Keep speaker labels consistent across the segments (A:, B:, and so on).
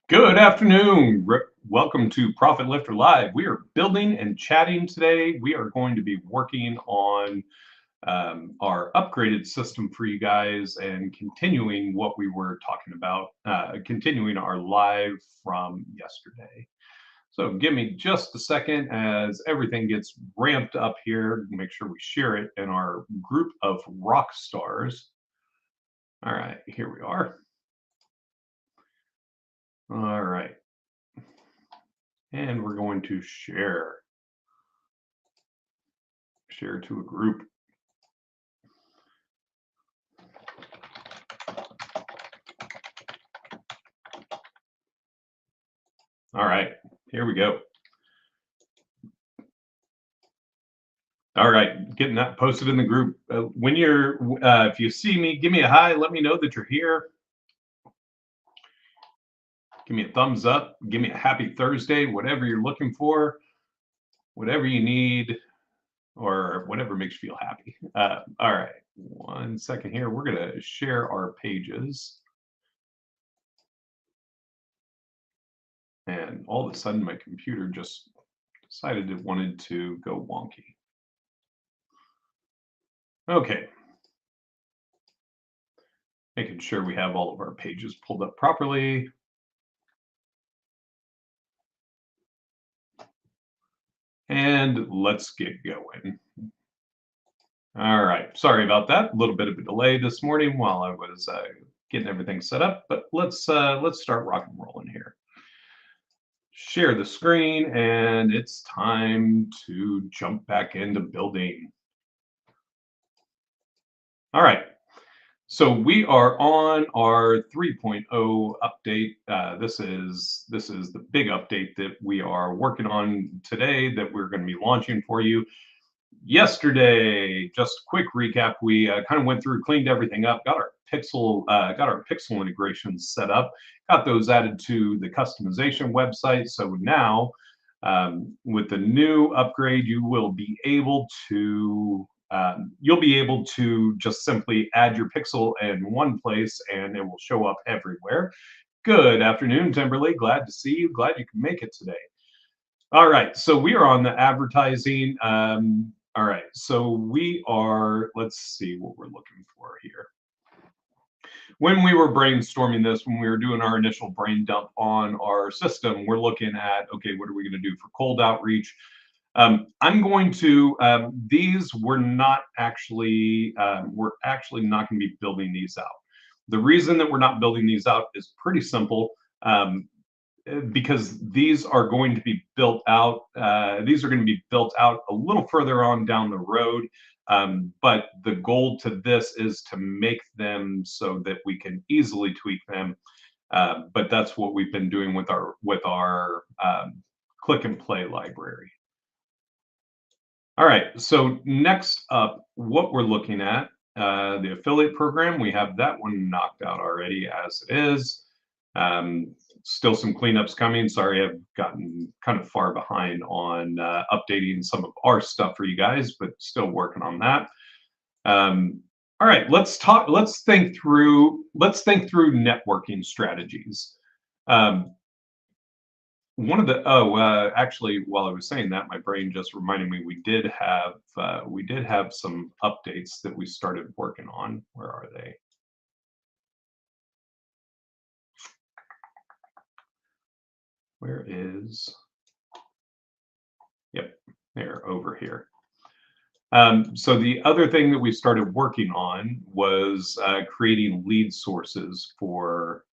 A: Good afternoon. Welcome to Profit Lifter Live. We are building and chatting today. We are going to be working on our upgraded system for you guys and continuing what we were talking about, continuing our live from yesterday. So give me just a second as everything gets ramped up here. Make sure we share it in our group of rock stars. All right, here we are. All right. And we're going to share to a group. All right, here we go. All right, getting that posted in the group. If you see me, give me a hi. Let me know that you're here. Give me a thumbs up. Give me a happy Thursday, whatever you're looking for, whatever you need, or whatever makes you feel happy. All right, 1 second here. We're going to share our pages. And all of a sudden, my computer just decided it wanted to go wonky. Okay. Making sure we have all of our pages pulled up properly. And let's get going. All right, sorry about that. A little bit of a delay this morning while I was getting everything set up, but let's start rock and rolling here. Share the screen, and it's time to jump back into building. All right, so we are on our 3.0 update. This is the big update that we are working on today that we're going to be launching for you. Yesterday, just a quick recap, we kind of went through, cleaned everything up, got our pixel integrations set up, got those added to the customization website. So now with the new upgrade, you'll be able to just simply add your pixel in one place and it will show up everywhere. Good afternoon, Timberly. Glad to see you. Glad you can make it today. All right, so we are on the advertising. All right, so let's see what we're looking for here. When we were brainstorming this, when we were doing our initial brain dump on our system, we're looking at, okay, what are we going to do for cold outreach? I'm going to, we're actually not going to be building these out. The reason that we're not building these out is pretty simple. Because these are going to be built out. These are going to be built out a little further on down the road. But the goal to this is to make them so that we can easily tweak them. But that's what we've been doing with our click and play library. All right, so next up, what we're looking at, the affiliate program, we have that one knocked out already as it is. Still some cleanups coming. Sorry, I've gotten kind of far behind on updating some of our stuff for you guys, but still working on that. All right, let's think through networking strategies. Actually, while I was saying that, my brain just reminded me we did have some updates that we started working on. Where are they? Where is? Yep, they're over here. So the other thing that we started working on was creating lead sources for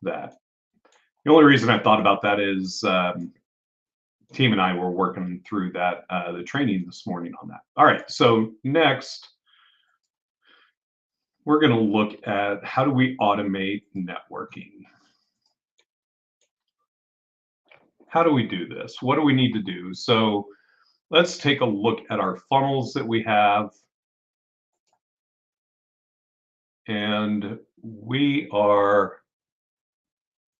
A: that. The only reason I thought about that is team and I were working through that, the training this morning on that. All right, so next, we're going to look at how do we automate networking. How do we do this? What do we need to do? So let's take a look at our funnels that we have. And we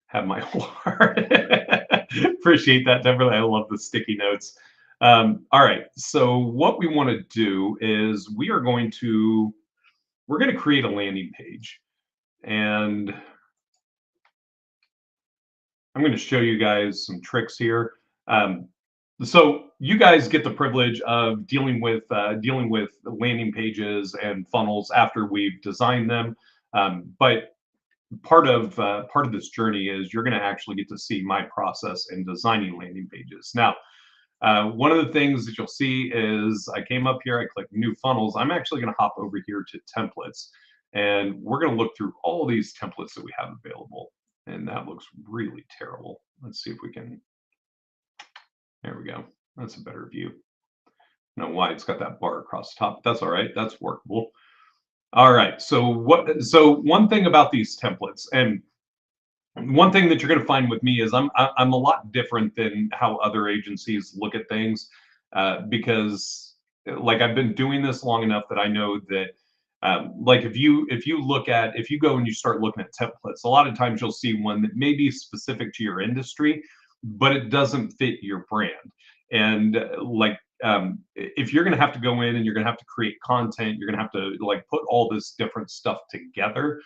A: have my whole heart. Appreciate that, Deborah. I love the sticky notes. All right, so what we want to do is we're going to create a landing page. And I'm going to show you guys some tricks here. Um, so you guys get the privilege of dealing with landing pages and funnels after we've designed them. But part of this journey is you're going to actually get to see my process in designing landing pages. Now, one of the things that you'll see is I came up here, I clicked new funnels. I'm actually going to hop over here to templates, and we're going to look through all these templates that we have available. And that looks really terrible. Let's see if we can, there we go. That's a better view. I don't know why it's got that bar across the top. That's all right. That's workable. All right. So one thing about these templates, and one thing that you're going to find with me is I'm a lot different than how other agencies look at things, because like I've been doing this long enough that I know that like if you go and you start looking at templates, a lot of times you'll see one that may be specific to your industry, but it doesn't fit your brand. And if you're going to have to go in and you're going to have to create content, you're going to have to like put all this different stuff together.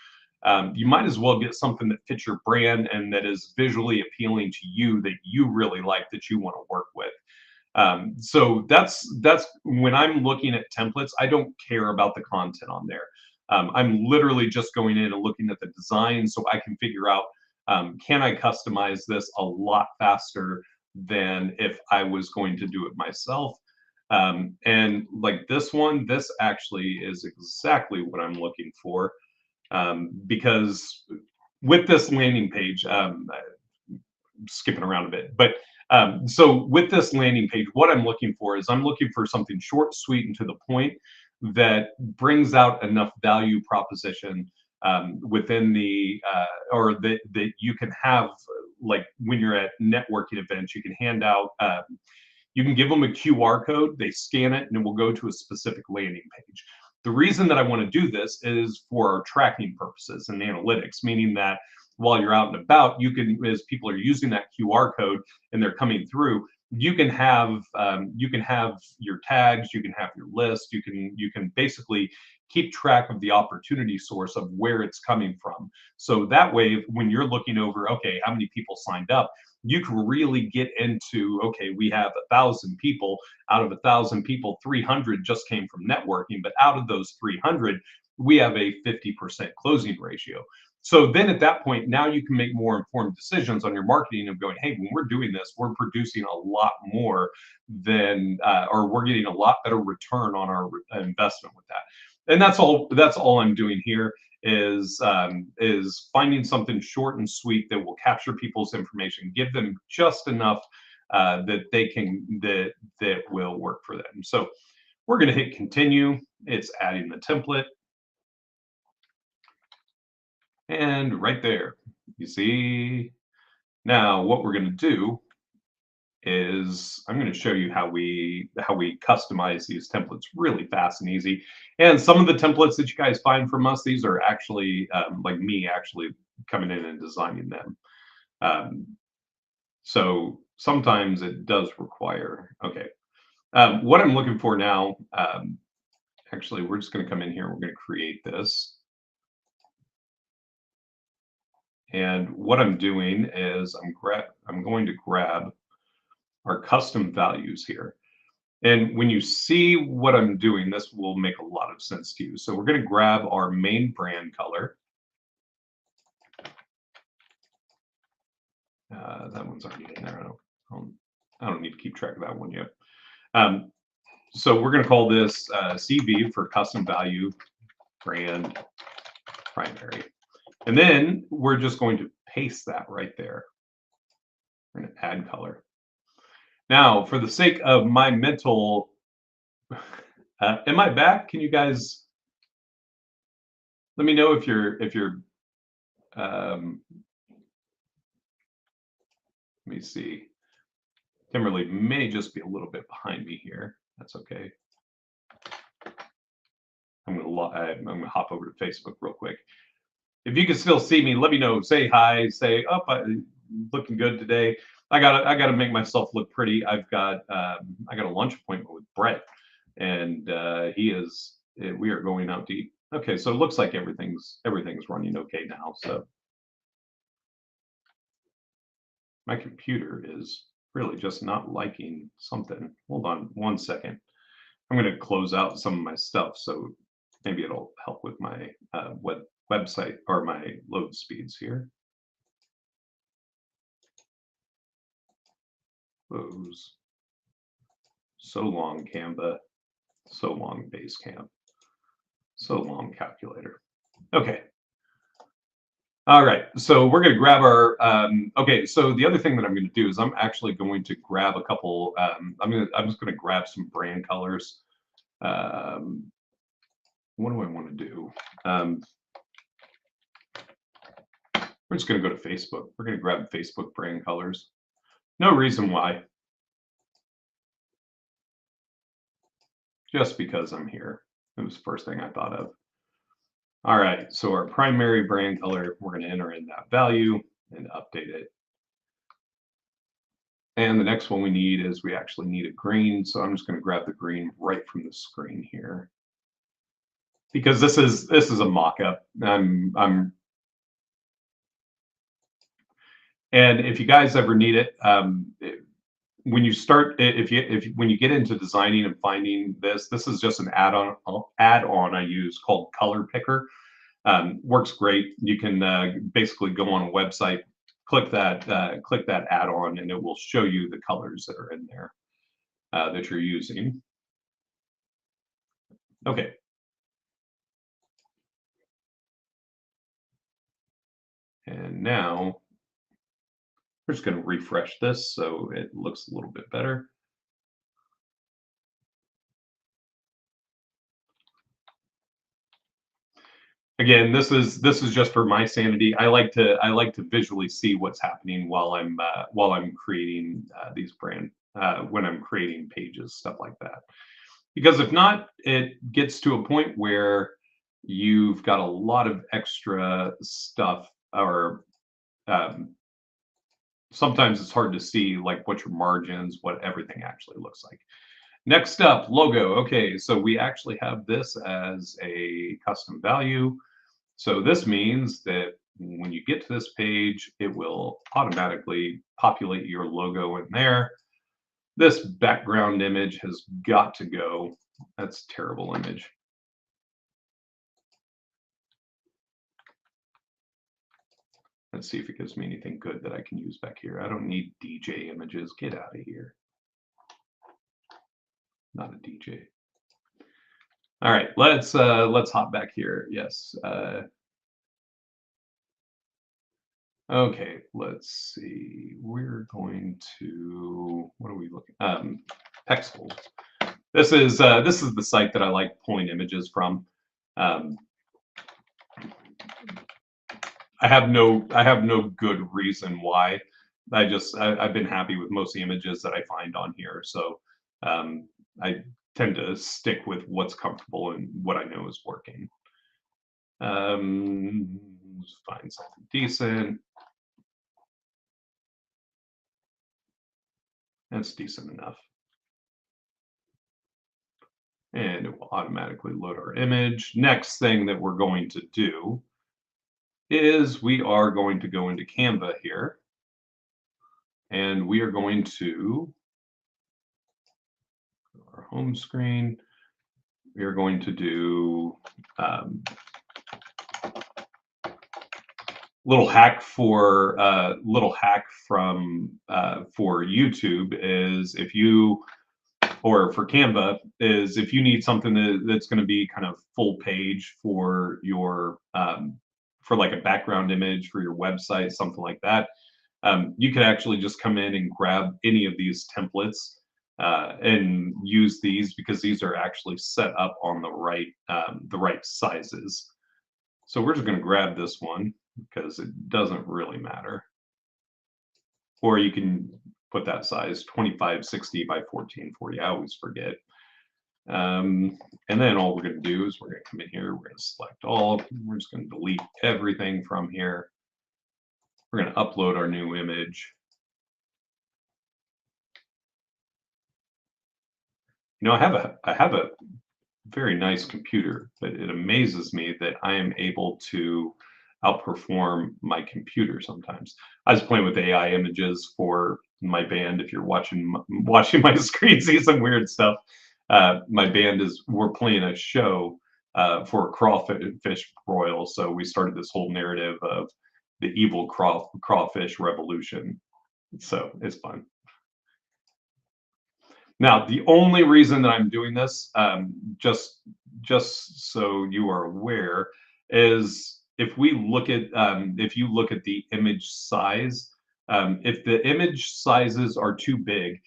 A: You might as well get something that fits your brand and that is visually appealing to you, that you really like, that you want to work with. So that's when I'm looking at templates, I don't care about the content on there. I'm literally just going in and looking at the design so I can figure out, can I customize this a lot faster than if I was going to do it myself. And like this one, this actually is exactly what I'm looking for, because with this landing page, skipping around a bit, but so with this landing page, what I'm looking for is I'm looking for something short, sweet, and to the point that brings out enough value proposition within the or that you can have, like when you're at networking events, you can hand out. You can give them a QR code, they scan it, and it will go to a specific landing page. The reason that I want to do this is for tracking purposes and analytics, meaning that while you're out and about, you can, as people are using that QR code and they're coming through, you can have your tags, you can have your list, you can basically keep track of the opportunity source of where it's coming from. So that way, when you're looking over, okay, how many people signed up, you can really get into, okay, we have 1,000 people. Out of 1,000 people, 300 just came from networking, but out of those 300, we have a 50% closing ratio. So then at that point, now you can make more informed decisions on your marketing of going, hey, when we're doing this, we're producing a lot more than, or we're getting a lot better return on our investment with that. And that's all I'm doing here is finding something short and sweet that will capture people's information, give them just enough that they can that will work for them. So we're going to hit continue. It's adding the template. And right there, you see, now what we're going to do is I'm going to show you how we customize these templates really fast and easy. And some of the templates that you guys find from us, these are actually like me actually coming in and designing them. Um, so sometimes it does require, okay. What I'm looking for now, actually, we're just going to come in here. We're going to create this. And what I'm doing is I'm going to grab our custom values here. And when you see what I'm doing, this will make a lot of sense to you. So we're going to grab our main brand color. That one's already in there. I don't need to keep track of that one yet. So we're going to call this CV for custom value brand primary. And then we're just going to paste that right there. We're going to add color. Now, for the sake of my mental, am I back? Can you guys let me know if you're let me see. Kimberly may just be a little bit behind me here. That's okay. I'm gonna hop over to Facebook real quick. If you can still see me, let me know. Say hi. Say, oh, looking good today. I gotta make myself look pretty. I got a lunch appointment with Brett, and we are going out to eat. Okay, so it looks like everything's running okay now. So My computer is really just not liking something. Hold on one second. I'm going to close out some of my stuff, so maybe it'll help with my website or my load speeds here. Close. So long, Canva. So long, Basecamp. So long, calculator. Okay. All right, so we're going to grab our. Okay, so the other thing that I'm going to do is I'm actually going to grab a couple. I'm just going to grab some brand colors. What do I want to do? We're just going to go to Facebook. We're going to grab Facebook brand colors. No reason why. Just because I'm here. It was the first thing I thought of. All right, so our primary brand color, we're going to enter in that value and update it. And the next one we need is we actually need a green. So I'm just going to grab the green right from the screen here. Because this is a mock-up. And if you guys ever need it, when you start, when you get into designing and finding this is just an add-on I use called Color Picker. Works great. You can basically go on a website, click that add-on, and it will show you the colors that are in there that you're using. Okay. And now we're just going to refresh this so it looks a little bit better. Again, this is just for my sanity. I like to visually see what's happening while I'm creating these brand when I'm creating pages, stuff like that. Because if not, it gets to a point where you've got a lot of extra stuff, or sometimes it's hard to see like what your margins, what everything actually looks like. Next up, logo. Okay, so we actually have this as a custom value. So this means that when you get to this page, it will automatically populate your logo in there. This background image has got to go. That's a terrible image. Let's see if it gives me anything good that I can use back here. I don't need DJ images. Get out of here. Not a DJ. All right, let's hop back here. Yes. Okay, let's see. We're going to, what are we looking? Pexels. This is the site that I like pulling images from. I have no good reason why. I've been happy with most of the images that I find on here. So I tend to stick with what's comfortable and what I know is working. Let's find something decent. That's decent enough. And it will automatically load our image. Next thing that we're going to do is we are going to go into Canva here, and we are going to our home screen. We are going to do little hack for YouTube is if you, or for Canva, is if you need something that's going to be kind of full page for your for like a background image for your website, something like that. You could actually just come in and grab any of these templates and use these, because these are actually set up on the right sizes. So we're just going to grab this one because it doesn't really matter. Or you can put that size 2560 by 1440. I always forget. And then all we're going to do is we're going to come in here. We're going to select all. We're just going to delete everything from here. We're going to upload our new image. You know, I have a very nice computer, but it amazes me that I am able to outperform my computer sometimes. I was playing with AI images for my band. If you're watching my screen, see some weird stuff. My band we're playing a show for a crawfish broil, so we started this whole narrative of the evil crawfish revolution. So it's fun. Now, the only reason that I'm doing this, just so you are aware, is if you look at the image size, if the image sizes are too big,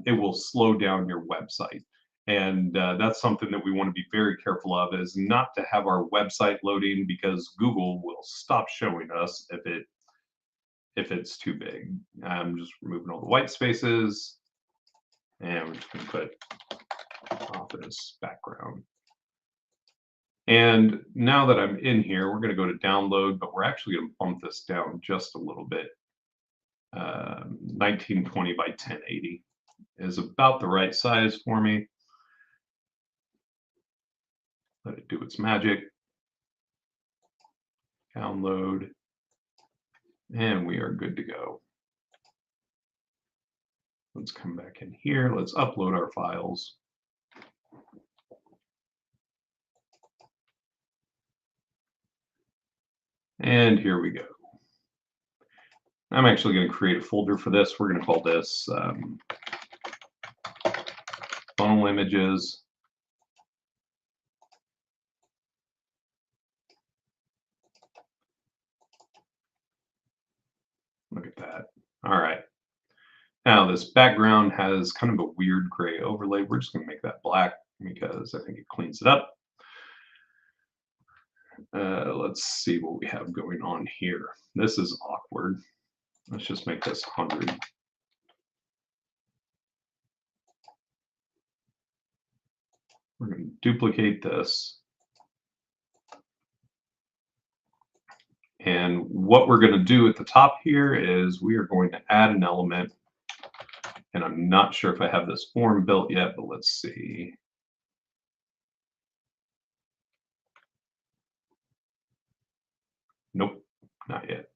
A: it will slow down your website. And that's something that we want to be very careful of, is not to have our website loading, because Google will stop showing us if it's too big. I'm just removing all the white spaces. And we're just going to put office background. And now that I'm in here, we're going to go to download, but we're actually going to bump this down just a little bit. 1920 by 1080 is about the right size for me. Let it do its magic. Download. And we are good to go. Let's come back in here. Let's upload our files. And here we go. I'm actually going to create a folder for this. We're going to call this funnel images. Look at that. All right. Now this background has kind of a weird gray overlay. We're just going to make that black because I think it cleans it up. Let's see what we have going on here. This is awkward. Let's just make this 100. We're going to duplicate this. And what we're going to do at the top here is we are going to add an element. And I'm not sure if I have this form built yet, but let's see. Nope, not yet.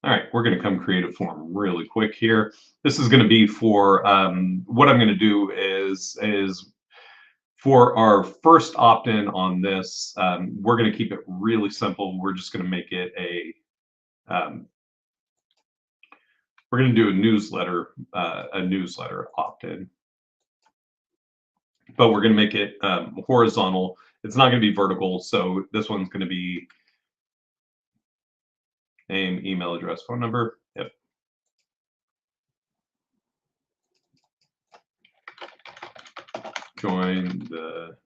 A: All right, we're going to come create a form really quick here. This is going to be for what I'm going to do is for our first opt-in on this. We're going to keep it really simple. We're just going to make it a we're going to do a newsletter opt-in, but we're going to make it horizontal. It's not going to be vertical, so this one's going to be name, email address, phone number. Yep. Join the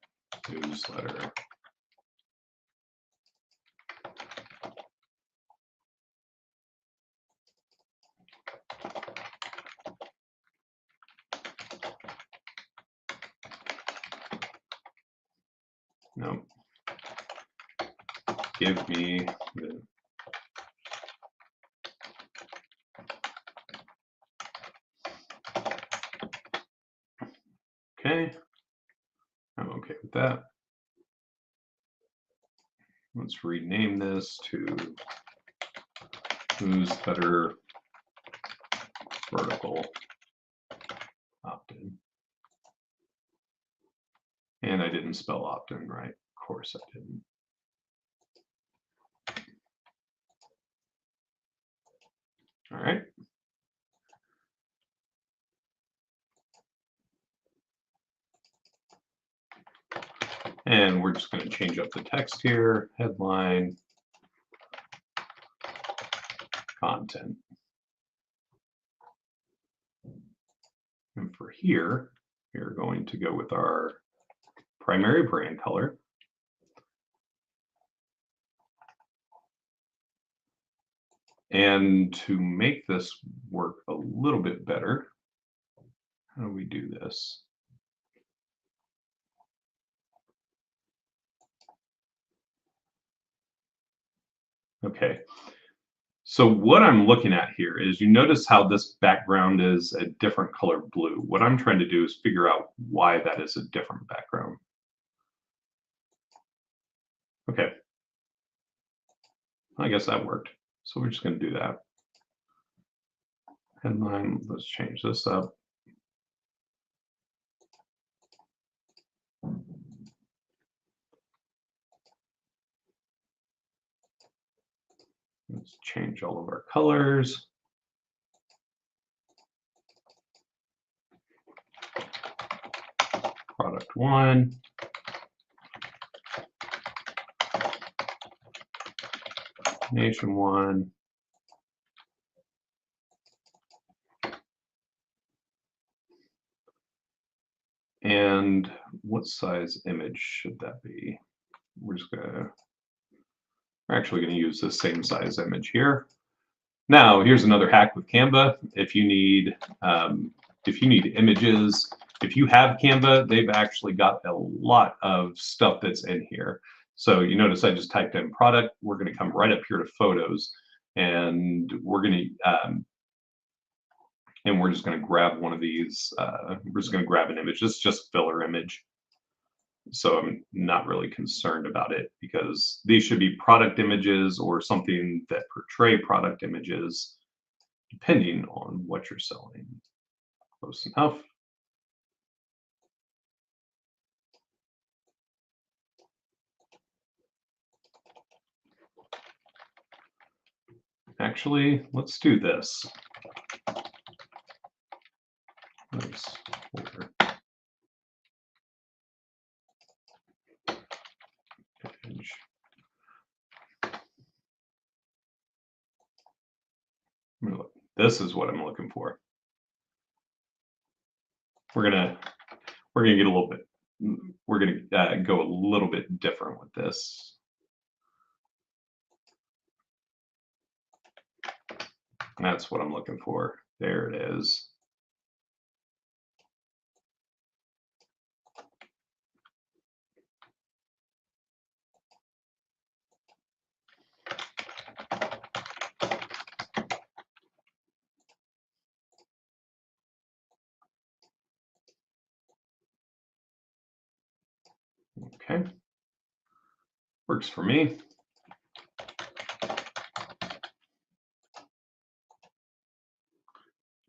A: newsletter. No. Give me the okay. I'm okay with that. Let's rename this to newsletter vertical opt-in. And I didn't spell opt-in right. Of course I didn't. All right. And we're just going to change up the text here, headline, content. And for here, we're going to go with our primary brand color. And to make this work a little bit better, how do we do this? Okay, so what I'm looking at here is, you notice how this background is a different color blue. What I'm trying to do is figure out why that is a different background. Okay, I guess that worked. So we're just going to do that. Headline, let's change this up. Let's change all of our colors. Product one. Nation one. And what size image should that be? We're actually going to use the same size image here. Now, here's another hack with Canva. If you need images, if you have Canva, they've actually got a lot of stuff that's in here. So you notice I just typed in product. We're going to come right up here to photos, and we're just going to grab one of these. We're just going to grab an image. This is just filler image. So I'm not really concerned about it because these should be product images or something that portray product images, depending on what you're selling. Close enough. Actually, let's do this. Nice. Image. This is what I'm looking for. We're gonna get a little bit. We're gonna go a little bit different with this. That's what I'm looking for. There it is. Okay. Works for me.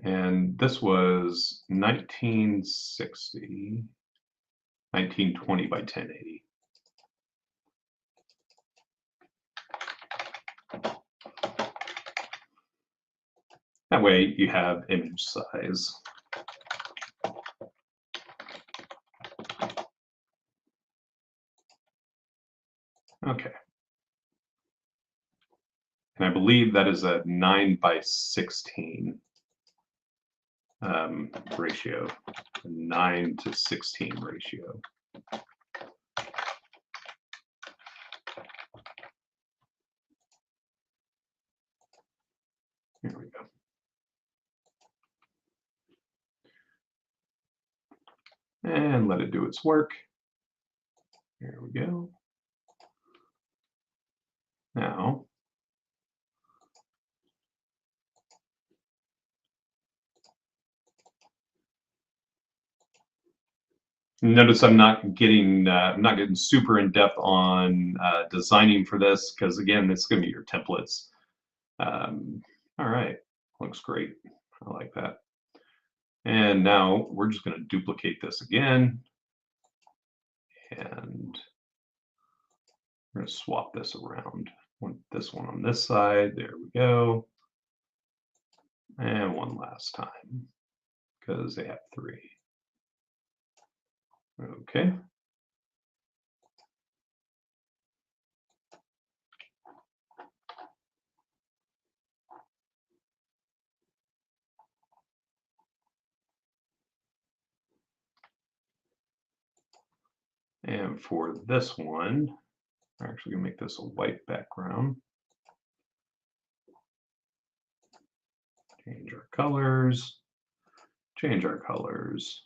A: And this was 1960, 1920 by 1080. That way you have image size. Okay. And I believe that is a 9 by 16 ratio, a 9 to 16 ratio. Here we go. And let it do its work. Here we go. Now, notice I'm not getting super in depth on designing for this because again, it's going to be your templates. All right, looks great. I like that. And now we're just going to duplicate this again, and we're going to swap this around. This one on this side. There we go. And one last time because they have 3. Okay. And for this one, we're actually going to make this a white background. Change our colors. Change our colors.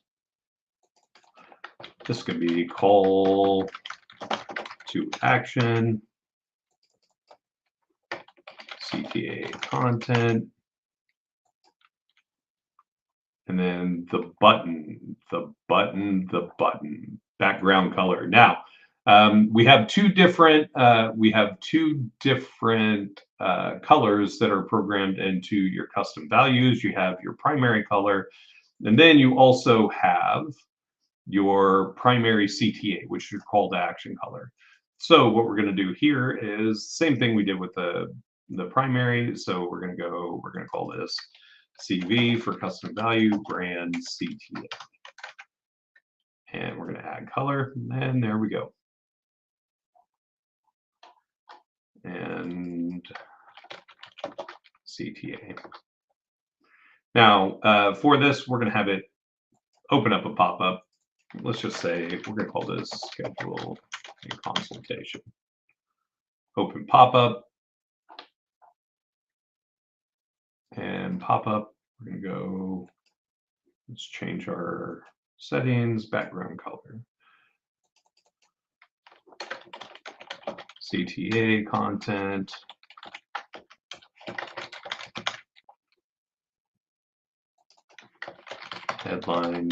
A: This could be call to action, CTA content, and then the button, background color. Now, We have two different colors that are programmed into your custom values. You have your primary color, and then you also have your primary CTA, which is your call to action color. So what we're going to do here is same thing we did with the primary. So we're going to call this CV for custom value brand CTA. And we're going to add color, and there we go. And CTA. Now, for this, we're going to have it open up a pop-up. Let's just say we're going to call this schedule a consultation. Open pop-up. And pop-up, we're going to go, let's change our settings, background color. CTA content. Headline.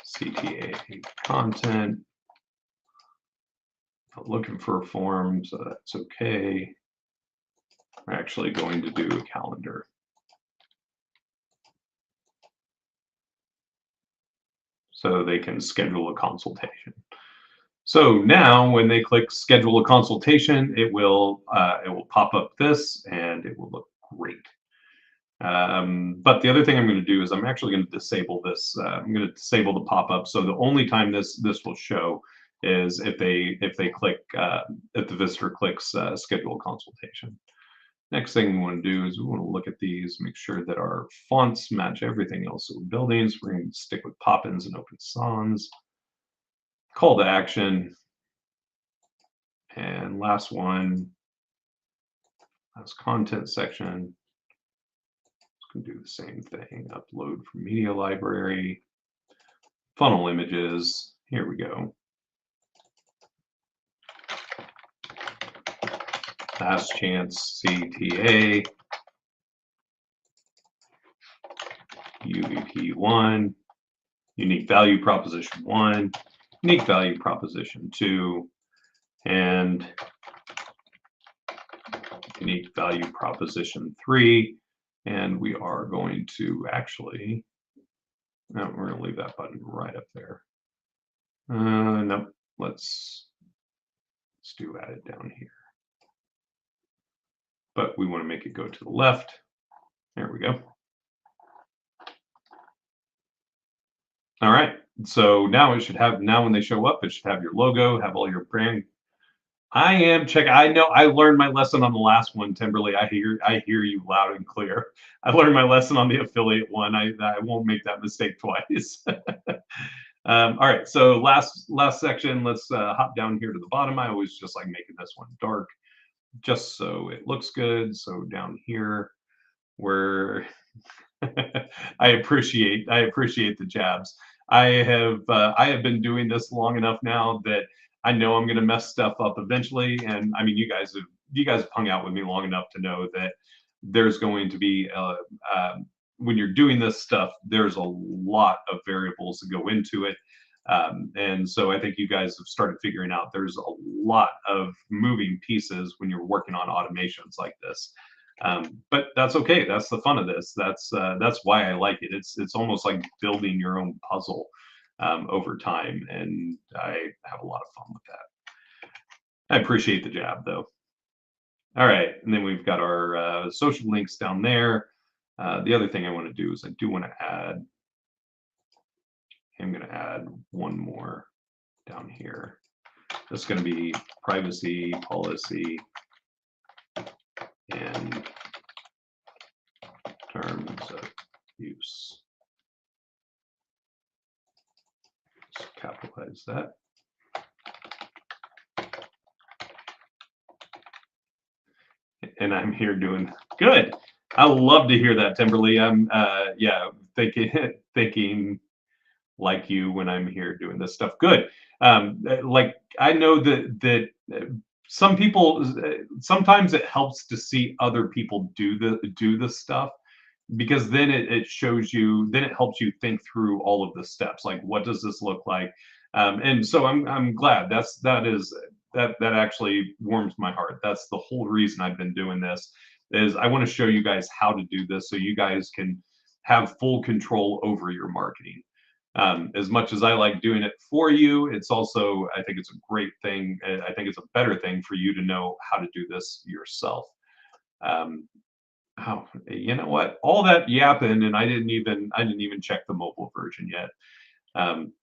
A: CTA content. Not looking for a form, so that's okay. We're actually going to do a calendar. So they can schedule a consultation. So now when they click schedule a consultation, it will pop up this and it will look great. But the other thing I'm going to do is I'm actually going to disable this. I'm going to disable the pop-up. So the only time this will show is if they click if the visitor clicks schedule a consultation. Next thing we want to do is we want to look at these, make sure that our fonts match everything else. So buildings, we're going to stick with pop-ins and open sans. Call to action. And last one, last content section. It's going to do the same thing. Upload from media library. Funnel images. Here we go. Last chance CTA. UVP 1. Unique value proposition 1. Unique value proposition 2. And unique value proposition 3. And we are going to actually, no, we're going to leave that button right up there. Nope, let's do add it down here. But we want to make it go to the left. There we go. All right. So now it should have, now when they show up, it should have your logo, have all your brand. I am checking. I know I learned my lesson on the last one, Timberly. I hear you loud and clear. I learned my lesson on the affiliate one. I won't make that mistake twice. All right. So last section. Let's hop down here to the bottom. I always just like making this one dark, just so it looks good. So down here, where I appreciate the jabs. I have been doing this long enough now that I know I'm going to mess stuff up eventually. And I mean, you guys have hung out with me long enough to know that there's going to be when you're doing this stuff, there's a lot of variables that go into it. And so I think you guys have started figuring out there's a lot of moving pieces when you're working on automations like this. But that's okay. That's the fun of this. That's why I like it. It's almost like building your own puzzle over time, and I have a lot of fun with that. I appreciate the jab, though. All right, and then we've got our social links down there. The other thing I want to do is I do want to add. I'm going to add one more down here. That's going to be privacy policy and terms of use. Let's capitalize that. And I'm here doing good. I love to hear that, Timberly. I'm yeah, thinking like you when I'm here doing this stuff. Good. Like I know that some people sometimes it helps to see other people do the stuff, because then it shows you, then it helps you think through all of the steps. Like, what does this look like? And so I'm glad. That actually warms my heart. That's the whole reason I've been doing this is I want to show you guys how to do this so you guys can have full control over your marketing. As much as I like doing it for you, it's also, I think it's a great thing. I think it's a better thing for you to know how to do this yourself. Um, oh, you know what? All that yapping, and I didn't even check the mobile version yet. Um,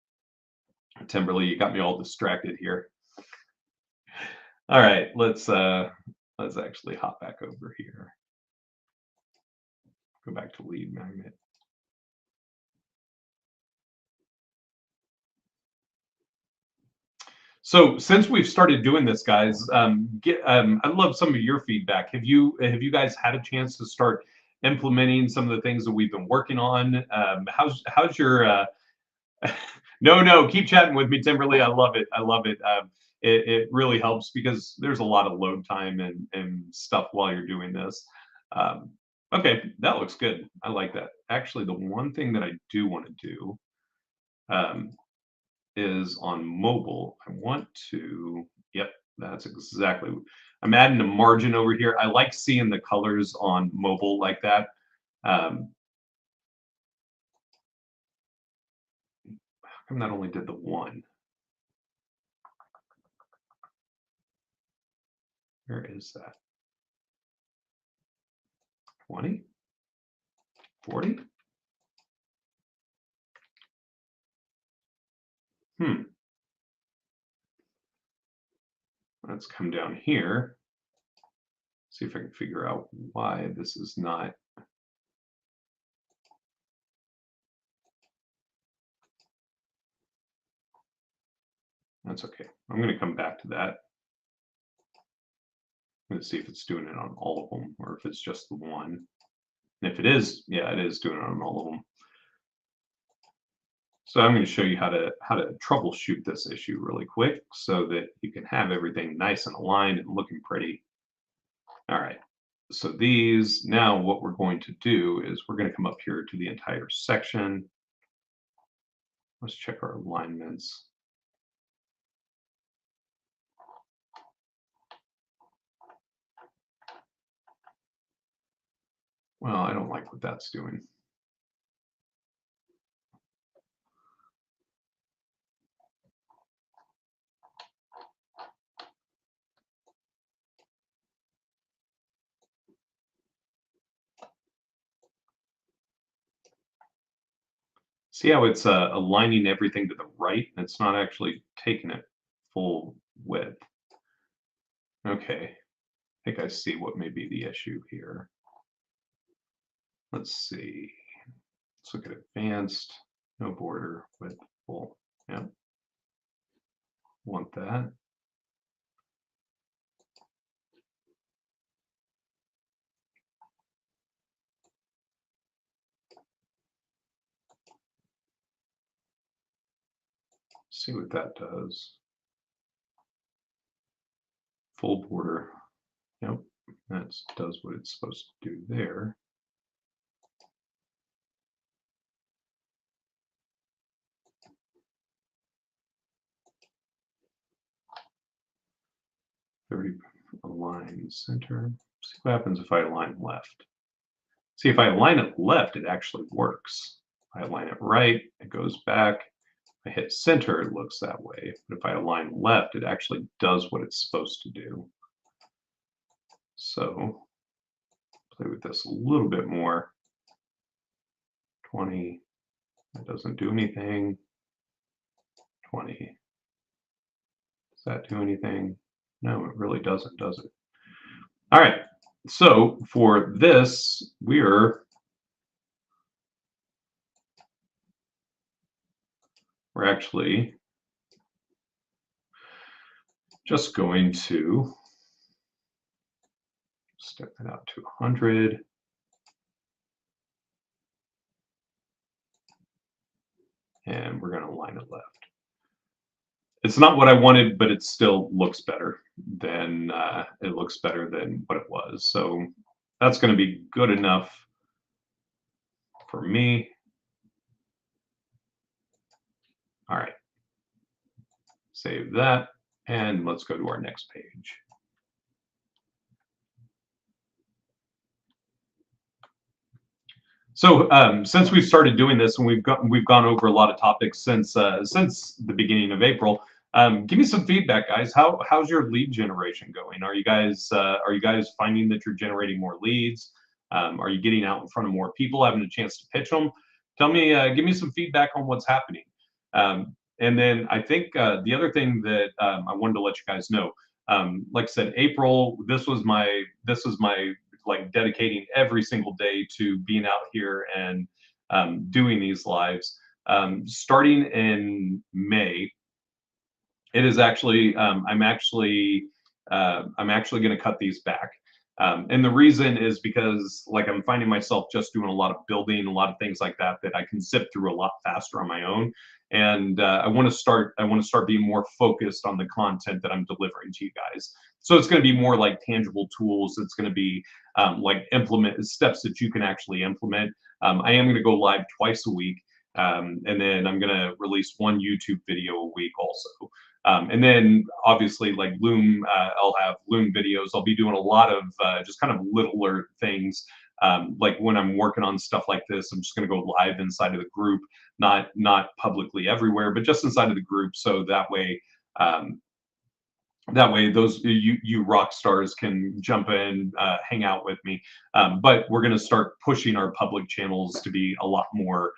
A: Timberly, you got me all distracted here. All right, let's actually hop back over here. Go back to lead magnet. So since we've started doing this, guys, I'd love some of your feedback. Have you guys had a chance to start implementing some of the things that we've been working on? How's your no, keep chatting with me, Timberly. I love it. I love it. It really helps because there's a lot of load time and stuff while you're doing this. Um, okay, that looks good. I like that. Actually, the one thing that I do want to do um, is on mobile. I want to, yep, that's exactly. I'm adding a margin over here. I like seeing the colors on mobile like that. Um, how come that only did the one? Where is that? 20? 40? Let's come down here. See if I can figure out why this is not. That's okay. I'm going to come back to that. I'm going to see if it's doing it on all of them or if it's just the one. And if it is, yeah, it is doing it on all of them. So I'm going to show you how to troubleshoot this issue really quick so that you can have everything nice and aligned and looking pretty. All right. So these, now what we're going to do is we're going to come up here to the entire section. Let's check our alignments. Well, I don't like what that's doing. See how it's aligning everything to the right? It's not actually taking it full width. Okay, I think I see what may be the issue here. Let's see. Let's look at advanced, no border, width, full. Yeah, want that. See what that does. Full border. Yep, that does what it's supposed to do there. Align center. See what happens if I align left. See, if I align it left, it actually works. If I align it right, it goes back. If I hit center, it looks that way. But if I align left, it actually does what it's supposed to do. So play with this a little bit more. 20, that doesn't do anything. 20, does that do anything? No, it really doesn't, does it? All right, so for this, we're actually just going to step it out to 100. And we're going to line it left. It's not what I wanted, but it still looks better than what it was. So that's going to be good enough for me. All right. Save that, and let's go to our next page. So since we've started doing this, and we've gone over a lot of topics since the beginning of April, give me some feedback, guys. How's your lead generation going? Are you guys finding that you're generating more leads? Are you getting out in front of more people, having a chance to pitch them? Tell me, give me some feedback on what's happening. And then I think the other thing that I wanted to let you guys know, like I said, April, this was my like dedicating every single day to being out here and doing these lives. Starting in May, it is actually I'm actually going to cut these back. And the reason is because like I'm finding myself just doing a lot of building, a lot of things like that that I can zip through a lot faster on my own. And I want to start being more focused on the content that I'm delivering to you guys. So it's going to be more like tangible tools. It's going to be like implement steps that you can actually implement. I am going to go live twice a week. And then I'm going to release one YouTube video a week also. And then obviously like Loom, I'll have Loom videos. I'll be doing a lot of just kind of littler things. Like when I'm working on stuff like this, I'm just going to go live inside of the group, not publicly everywhere, but just inside of the group. So um, that way those you rock stars can jump in, hang out with me. But we're going to start pushing our public channels to be a lot more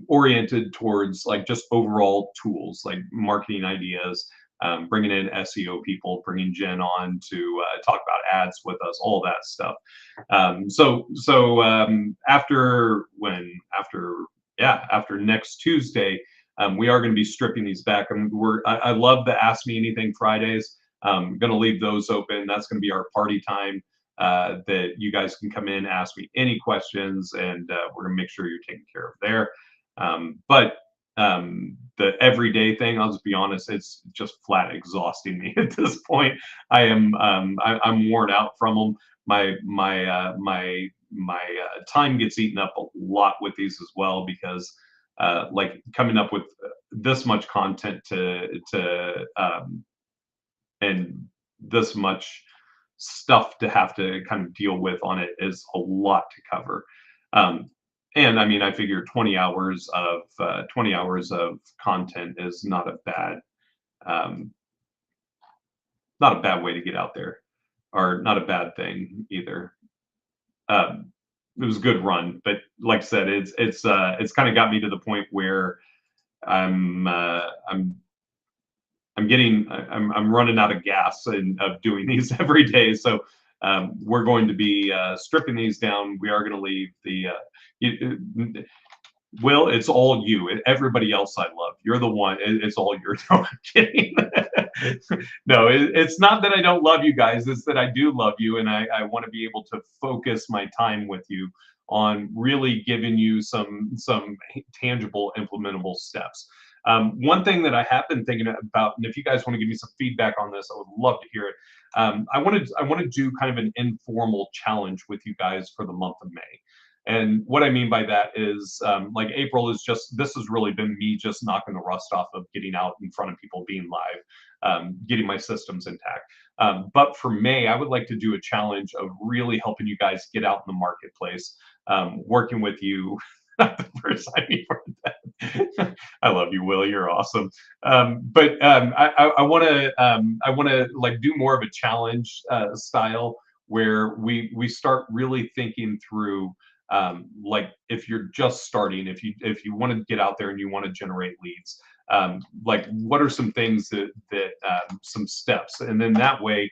A: oriented towards like just overall tools like marketing ideas, bringing in SEO people, bringing Jen on to talk about ads with us, all that stuff. So after next Tuesday, we are going to be stripping these back. I love the Ask Me Anything Fridays. I'm going to leave those open. That's going to be our party time that you guys can come in, ask me any questions, and we're going to make sure you're taken care of there. But the everyday thing, I'll just be honest, it's just flat exhausting me at this point. I'm worn out from them. My time gets eaten up a lot with these as well because like coming up with this much content and this much stuff to have to kind of deal with on it is a lot to cover. Um, and I mean, I figure 20 hours of content is um, not a bad way to get out there, or not a bad thing either. Um, it was a good run, but like I said, it's kind of got me to the point where I'm uh, I'm I'm running out of gas and of doing these every day. So we're going to be stripping these down. We are going to leave Will, it's all you. Everybody else I love. You're the one. It's all yours. No, I'm kidding. No, it's not that I don't love you guys. It's that I do love you, and I want to be able to focus my time with you on really giving you some tangible, implementable steps. One thing that I have been thinking about, and if you guys want to give me some feedback on this, I would love to hear it. I want to do kind of an informal challenge with you guys for the month of May. And what I mean by that is like April is just, this has really been me just knocking the rust off of getting out in front of people, being live, getting my systems intact. But for May, I would like to do a challenge of really helping you guys get out in the marketplace, working with you. The first time you've heard that. I love you, Will. You're awesome. But I want to like do more of a challenge style where we start really thinking through like if you're just starting, if you want to get out there and you want to generate leads, like what are some things that some steps, and then that way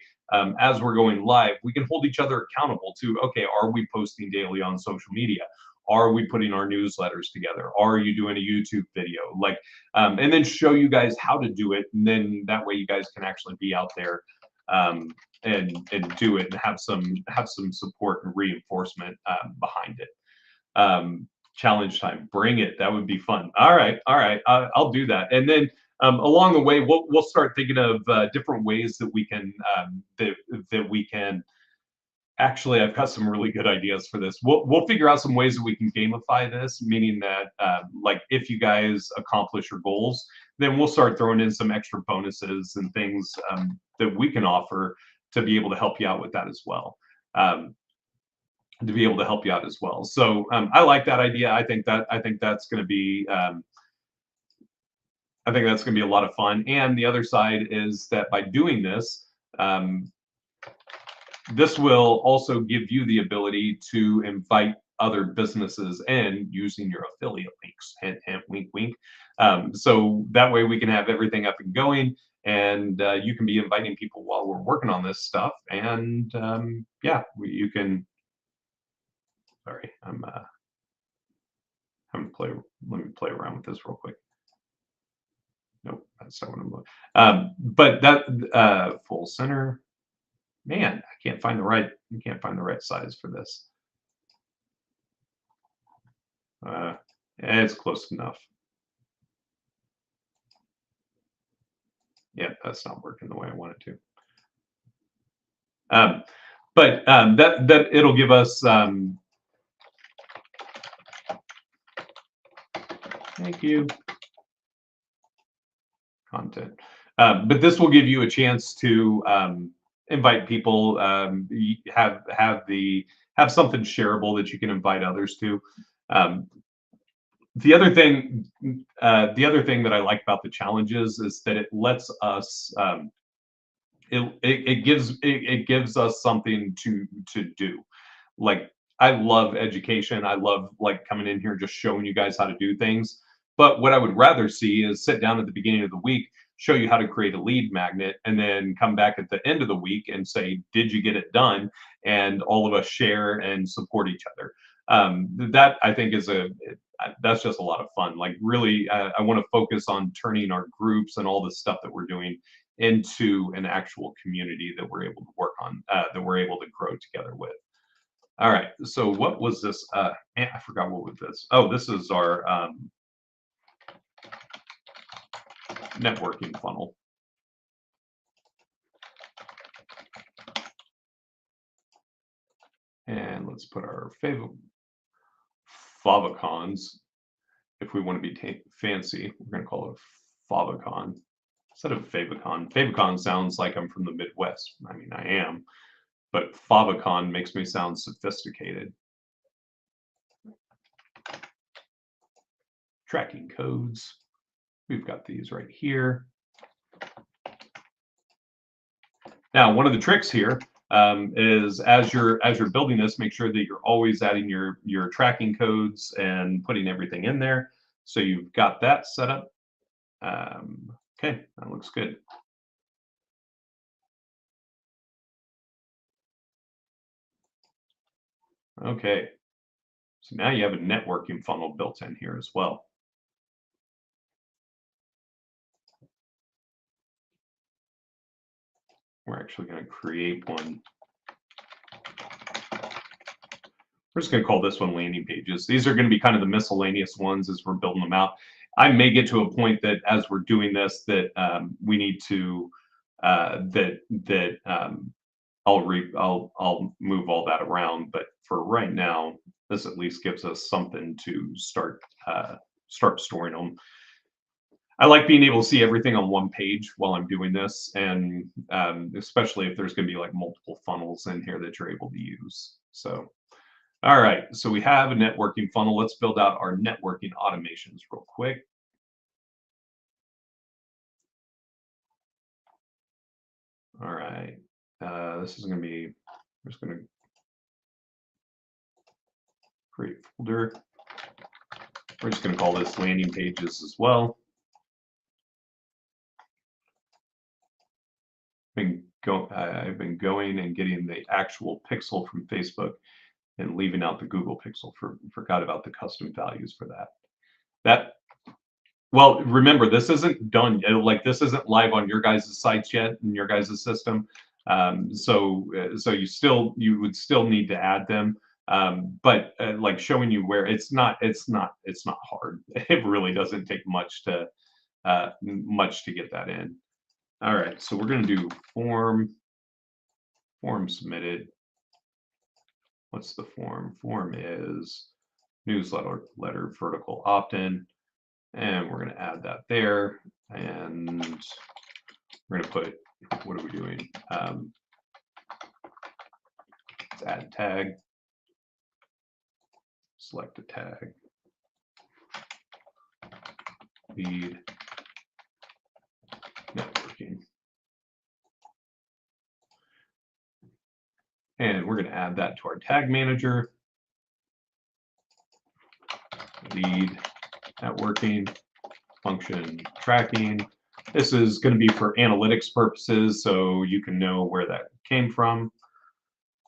A: as we're going live, we can hold each other accountable to, okay, are we posting daily on social media? Are we putting our newsletters together? Are you doing a YouTube video? Like, and then show you guys how to do it, and then that way you guys can actually be out there and do it and have some support and reinforcement behind it. Challenge time, bring it. That would be fun. All right, I'll do that. And then along the way, we'll start thinking of different ways that we can that we can Actually, I've got some really good ideas for this. We'll figure out some ways that we can gamify this, meaning that like if you guys accomplish your goals, then we'll start throwing in some extra bonuses and things that we can offer to be able to help you out with that as well. Um, to be able to help you out as well. So I like that idea. I think that's going to be I think that's going to be a lot of fun. And the other side is that by doing this, um, this will also give you the ability to invite other businesses in using your affiliate links. Hint, hint, wink, wink. So that way we can have everything up and going, and you can be inviting people while we're working on this stuff. And yeah, you can. Sorry, I'm play. Let me play around with this real quick. Nope, that's not what I'm looking. But that full center. Man, I can't find the right. You can't find the right size for this. Uh, it's close enough. Yeah, that's not working the way I want it to. Um, but that it'll give us. Thank you. Content. But this will give you a chance to invite people. Have something shareable that you can invite others to. Um, the other thing that I like about the challenges is that it lets us it gives us something to do. Like I love education. I love like coming in here just showing you guys how to do things. But what I would rather see is sit down at the beginning of the week, show you how to create a lead magnet, and then come back at the end of the week and say, "Did you get it done?" And all of us share and support each other. That I think is that's just a lot of fun. Like really, I want to focus on turning our groups and all the stuff that we're doing into an actual community that we're able to work on, that we're able to grow together with. All right. So what was this? I forgot what was this. Oh, this is our networking funnel. And let's put our favorite favicons. If we want to be fancy, we're going to call it favicon instead of favicon. Favicon sounds like I'm from the Midwest. I mean, I am, but favicon makes me sound sophisticated. Tracking codes. We've got these right here. Now, one of the tricks here is as you're building this, make sure that you're always adding your tracking codes and putting everything in there. So you've got that set up. Okay, that looks good. Okay, so now you have a networking funnel built in here as well. We're actually going to create one. We're just going to call this one landing pages. These are going to be kind of the miscellaneous ones as we're building them out. I may get to a point that as we're doing this, that we need to I'll move all that around. But for right now, this at least gives us something to start storing them. I like being able to see everything on one page while I'm doing this, and especially if there's going to be like multiple funnels in here that you're able to use. So, all right, so we have a networking funnel. Let's build out our networking automations real quick. All right, this is going to be, I'm just going to create a folder. We're just going to call this landing pages as well. I've been going and getting the actual pixel from Facebook and leaving out the Google Pixel. Forgot about the custom values for that. Well, remember, this isn't done yet. Like this isn't live on your guys' sites yet in your guys' system. So you would still need to add them. But like showing you where it's not hard. It really doesn't take much to get that in. All right, so we're going to do form submitted. what's the form? Form is newsletter vertical opt-in, and we're going to add that there, and we're going to put, what are we doing? Let's add tag, select a tag, lead networking. And we're going to add that to our tag manager. Lead networking, function tracking. This is going to be for analytics purposes, so you can know where that came from.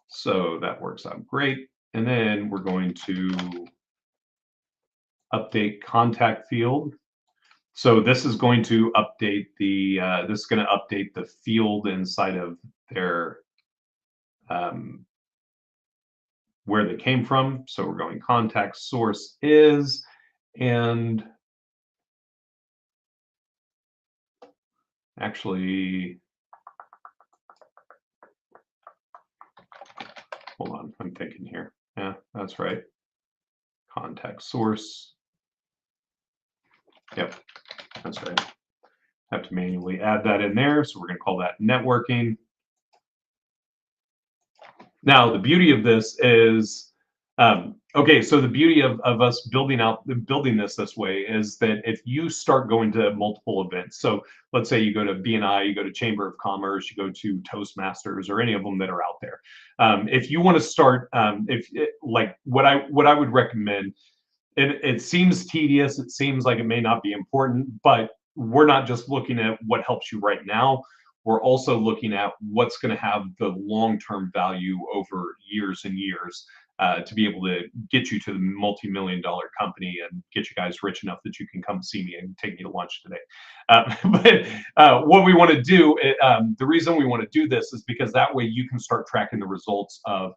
A: So that works out great. And then we're going to update contact field. So this is going to update the field inside of their where they came from. So we're going contact source is, and actually, hold on, I'm thinking here. Yeah, that's right. Contact source. Yep, that's right. I have to manually add that in there. So we're going to call that networking. Now, the beauty of this is, okay, so the beauty of us building this way is that if you start going to multiple events, so let's say you go to BNI, you go to Chamber of Commerce, you go to Toastmasters, or any of them that are out there. If you want to start, like what I would recommend, it seems tedious, it seems like it may not be important, but we're not just looking at what helps you right now. We're also looking at what's going to have the long-term value over years and years, to be able to get you to the multi-million-dollar company and get you guys rich enough that you can come see me and take me to lunch today. But what we want to do, the reason we want to do this is because that way you can start tracking the results of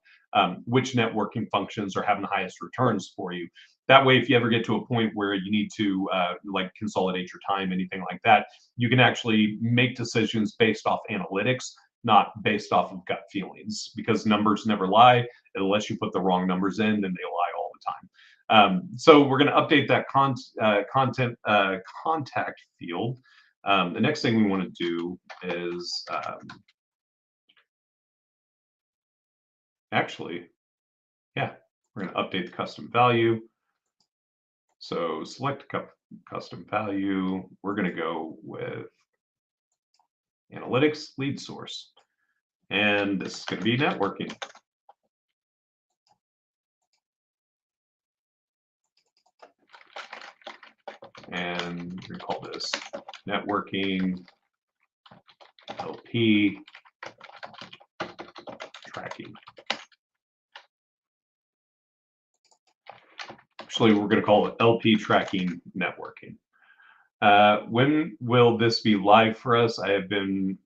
A: which networking functions are having the highest returns for you. That way, if you ever get to a point where you need to like consolidate your time, anything like that, you can actually make decisions based off analytics, not based off of gut feelings, because numbers never lie. Unless you put the wrong numbers in, then they lie all the time. So we're going to update that contact field. The next thing we want to do is actually, yeah, we're going to update the custom value. So select custom value. We're going to go with analytics lead source. And this is going to be networking. And we're going to call this networking LP tracking. Actually, we're going to call it LP tracking networking. When will this be live for us? I have been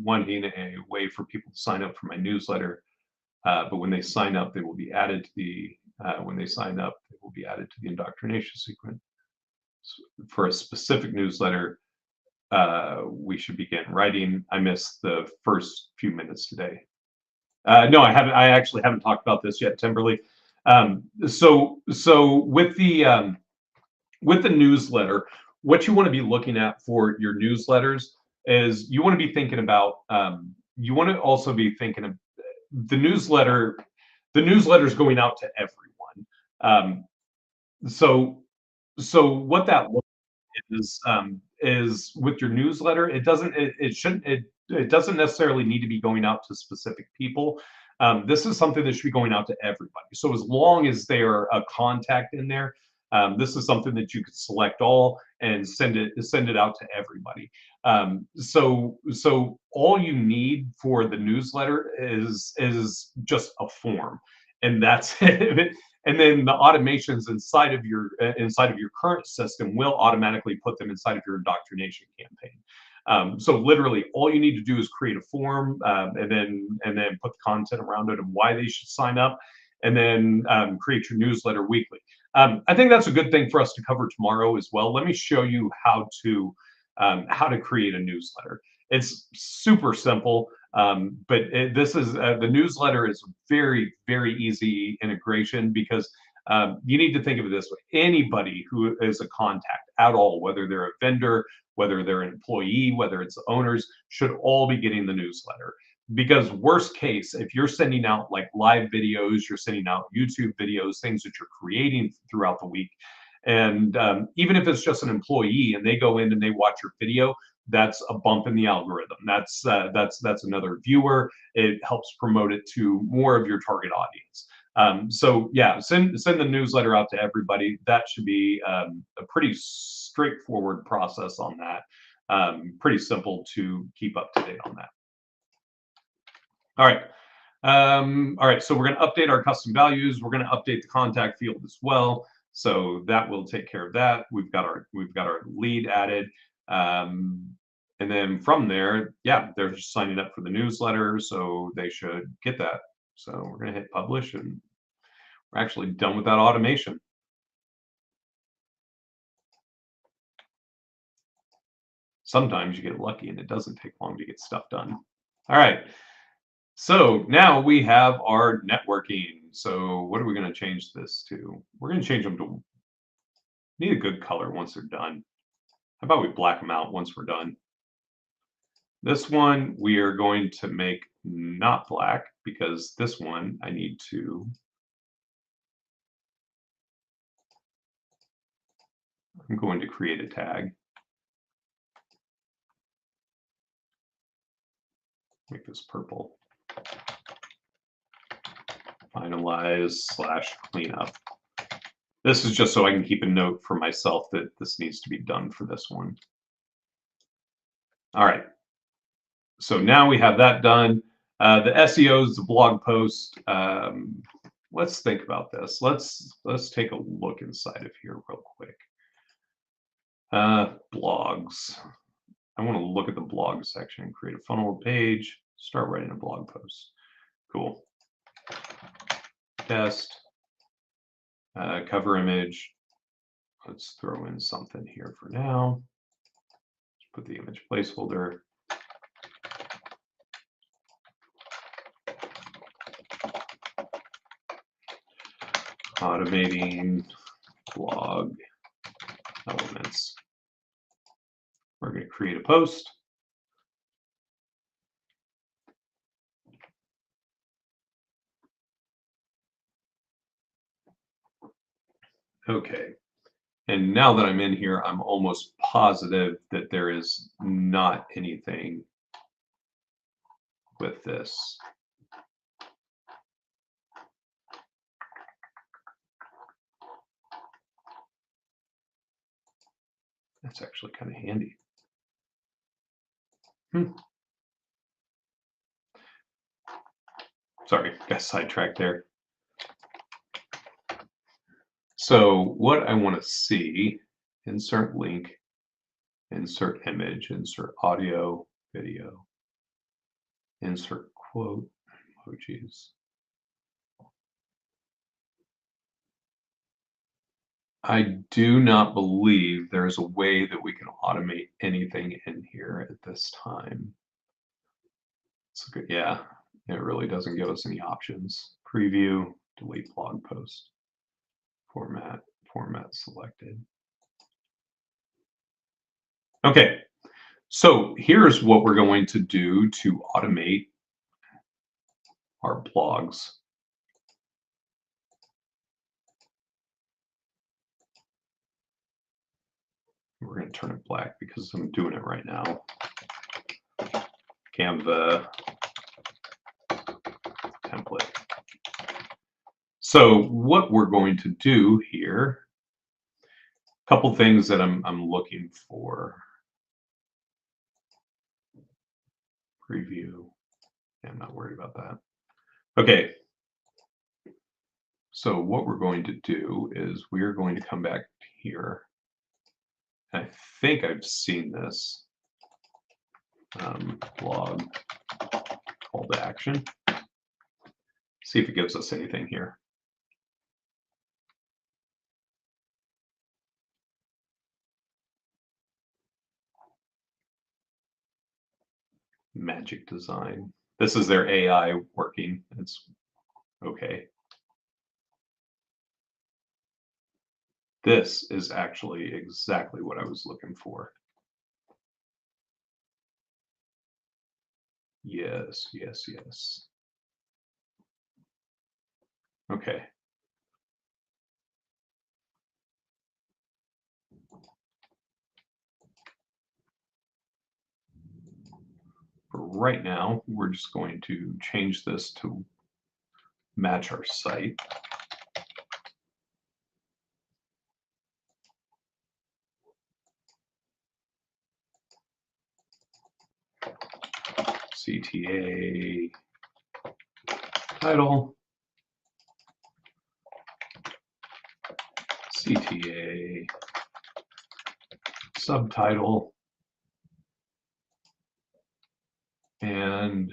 A: wanting a way for people to sign up for my newsletter, but when they sign up, they will be added to the indoctrination sequence. So for a specific newsletter, we should begin writing. I missed the first few minutes today. No, I haven't. I actually haven't talked about this yet, Timberly. So with the newsletter, what you want to be looking at for your newsletters is you want to be thinking about. You want to also be thinking of the newsletter. The newsletter is going out to everyone. So what that looks is with your newsletter, it doesn't necessarily need to be going out to specific people. This is something that should be going out to everybody. So as long as they are a contact in there, this is something that you could select all and send it out to everybody. So all you need for the newsletter is just a form, and that's it. And then the automations inside of your current system will automatically put them inside of your indoctrination campaign. So literally, all you need to do is create a form, and then put the content around it and why they should sign up, and then create your newsletter weekly. I think that's a good thing for us to cover tomorrow as well. Let me show you how to create a newsletter. It's super simple. But this is the newsletter is very, very easy integration because you need to think of it this way. Anybody who is a contact at all, whether they're a vendor, whether they're an employee, whether it's owners, should all be getting the newsletter. Because worst case, if you're sending out like live videos, you're sending out YouTube videos, things that you're creating throughout the week, and even if it's just an employee and they go in and they watch your video, that's a bump in the algorithm. That's another viewer. It helps promote it to more of your target audience. So yeah, send the newsletter out to everybody. That should be a pretty straightforward process on that. Pretty simple to keep up to date on that. All right. All right, so we're going to update our custom values. We're going to update the contact field as well. So that will take care of that. We've got our lead added. And then from there, yeah, they're just signing up for the newsletter, so they should get that. So we're going to hit publish, and we're actually done with that automation. Sometimes you get lucky and it doesn't take long to get stuff done. All right. So now we have our networking. So what are we going to change this to? We're going to change them to, need a good color once they're done. How about we black them out once we're done? This one we are going to make not black because this one I need to, I'm going to create a tag. Make this purple. Finalize / cleanup. This is just so I can keep a note for myself that this needs to be done for this one. All right. So now we have that done. The SEO is the blog post. Let's think about this. Let's take a look inside of here real quick. Blogs. I want to look at the blog section, create a funnel page, start writing a blog post. Cool. Test. Cover image. Let's throw in something here for now. Let's put the image placeholder. Automating blog elements. We're going to create a post. Okay. And now that I'm in here, I'm almost positive that there is not anything with this. That's actually kind of handy. Sorry, got sidetracked there. So what I want to see, insert link, insert image, insert audio, video, insert quote, emojis. I do not believe there's a way that we can automate anything in here at this time. It's good. Yeah, it really doesn't give us any options. Preview, delete blog post, format selected. Okay, so here's what we're going to do to automate our blogs. We're going to turn it black because I'm doing it right now. Canva template. So what we're going to do here, a couple things that I'm looking for. Preview. Yeah, I'm not worried about that. Okay. So what we're going to do is we're going to come back here. I think I've seen this blog call to action. See if it gives us anything here. Magic Design. This is their AI working. It's okay. This is actually exactly what I was looking for. Yes, yes, yes. Okay. For right now, we're just going to change this to match our site. CTA title, CTA subtitle, and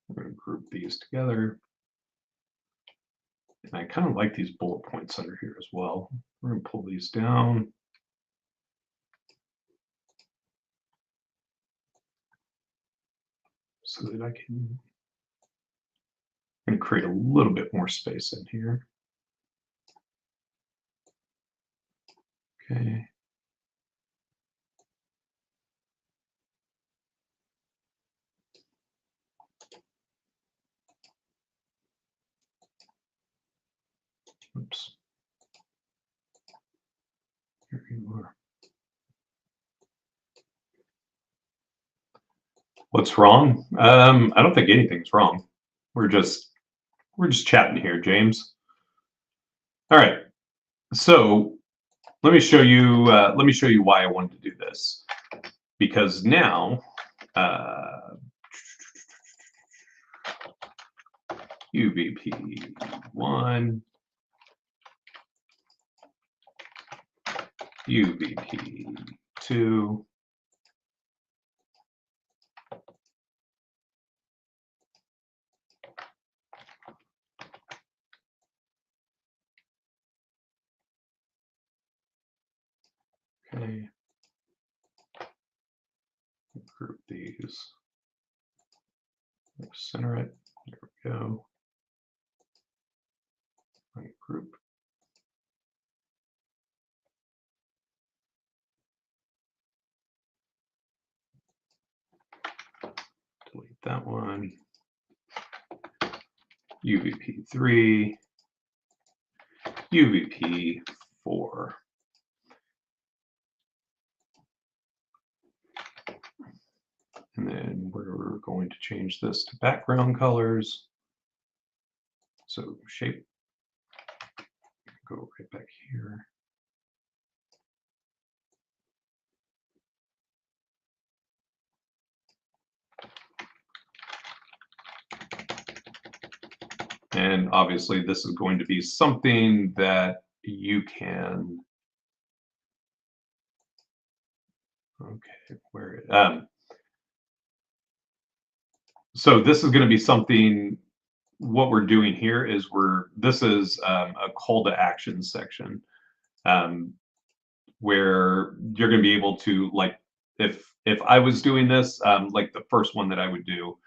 A: we're going to group these together. And I kind of like these bullet points under here as well. We're going to pull these down. So that I can create a little bit more space in here. Okay. Oops. Here you are. What's wrong? I don't think anything's wrong. We're just chatting here, James. All right. So let me show you. Let me show you why I wanted to do this. Because now, UVP1, UVP2, okay, group these, center it, there we go, right group. Delete that one. UVP3, UVP4. And then we're going to change this to background colors. So shape, go right back here. And obviously this is going to be something that you can, okay, where, so this is going to be something, what we're doing here is this is a call to action section where you're going to be able to, like, if I was doing this, like the first one that I would do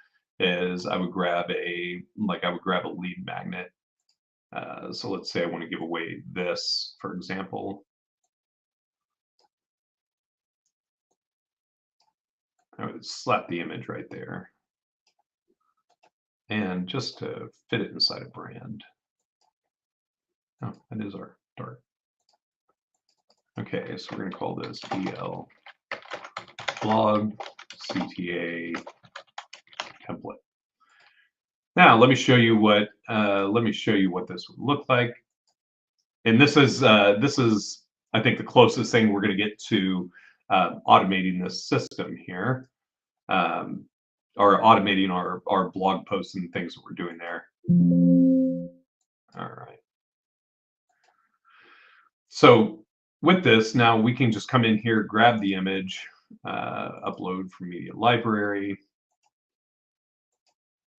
A: is I would grab a lead magnet. So let's say I want to give away this, for example. I would slap the image right there. And just to fit it inside a brand. Oh, that is our dart. Okay, so we're going to call this EL blog CTA template. Now let me show you what this would look like. And this is I think the closest thing we're going to get to automating this system here, or automating our blog posts and things that we're doing there. All right. So with this, now we can just come in here, grab the image, upload from media library.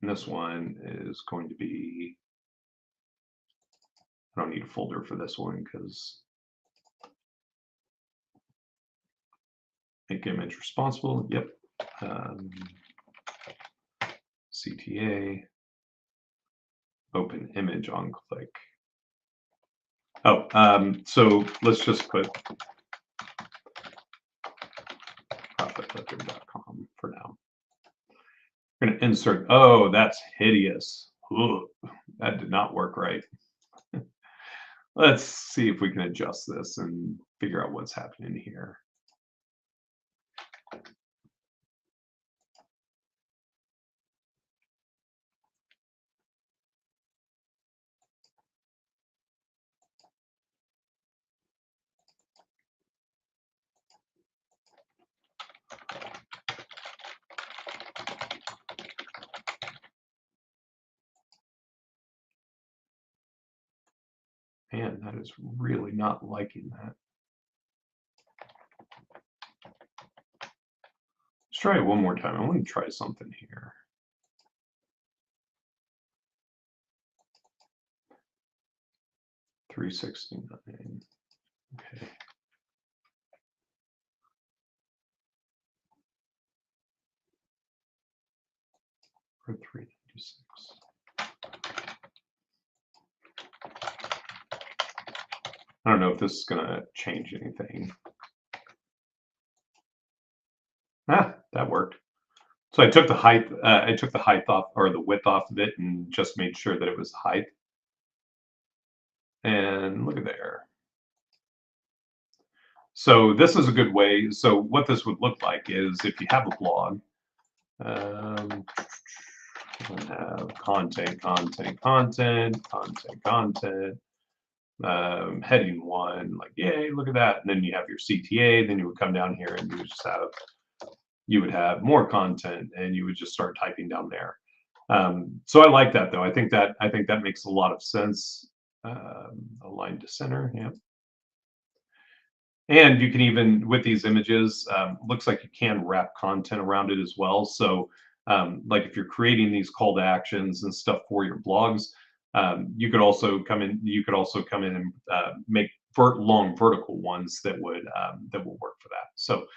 A: And this one is going to be, I don't need a folder for this one because make image responsible. Yep. Um, CTA, open image on click. Oh, so let's just put profitledger.com for now. We're going to insert. Oh, that's hideous. Ugh, that did not work right. Let's see if we can adjust this and figure out what's happening here. Man, that is really not liking that. Let's try it one more time. I want to try something here. $369. Okay. For $396. I don't know if this is going to change anything. Ah, that worked. So I took the height. I took the height off, or the width off of it, and just made sure that it was height. And look at there. So this is a good way. So what this would look like is if you have a blog, have content, heading one, like, yay, look at that. And then you have your CTA, then you would come down here and you would have more content, and you would just start typing down there. So I like that though. I think that makes a lot of sense. Align to center, yeah. And you can even, with these images, looks like you can wrap content around it as well. So like if you're creating these call to actions and stuff for your blogs, you could also come in and make long vertical ones that will work for that. So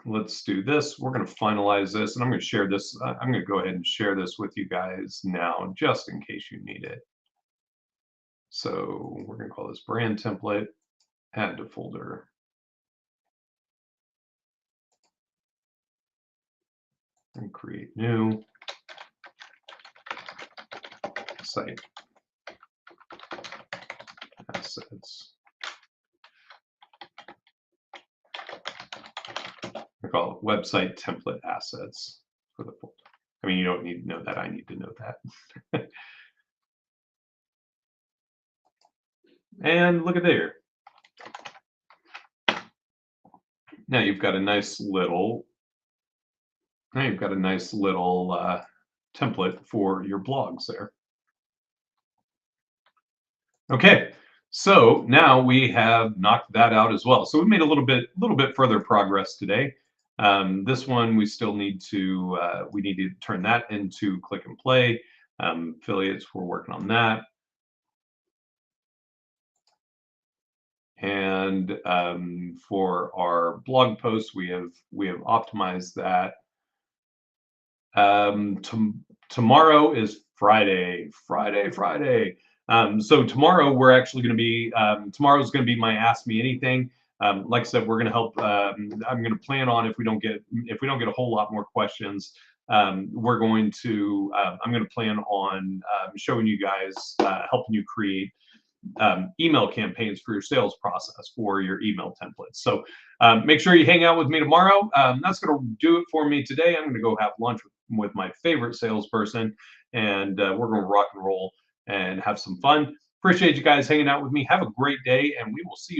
A: let's do this. We're going to finalize this, and I'm going to share this. I'm going to go ahead and share this with you guys now, just in case you need it. So we're going to call this brand template, add to folder. And create new site assets. I call it website template assets for the folder. I mean, you don't need to know that. I need to know that. And look at there. Now you've got a nice little. Template for your blogs there. Okay, so now we have knocked that out as well. So we made a little bit further progress today. This one we still need to turn that into click and play. Affiliates, we're working on that. And for our blog posts, we have optimized that. Tomorrow is Friday. So tomorrow we're actually going to be tomorrow's going to be my Ask Me Anything. Like I said, we're going to help. I'm going to plan on if we don't get a whole lot more questions, we're going to I'm going to plan on showing you guys helping you create email campaigns for your sales process for your email templates. So make sure you hang out with me tomorrow. That's going to do it for me today. I'm going to go have lunch with my favorite salesperson, and we're going to rock and roll and have some fun. Appreciate you guys hanging out with me. Have a great day, and we will see you tomorrow.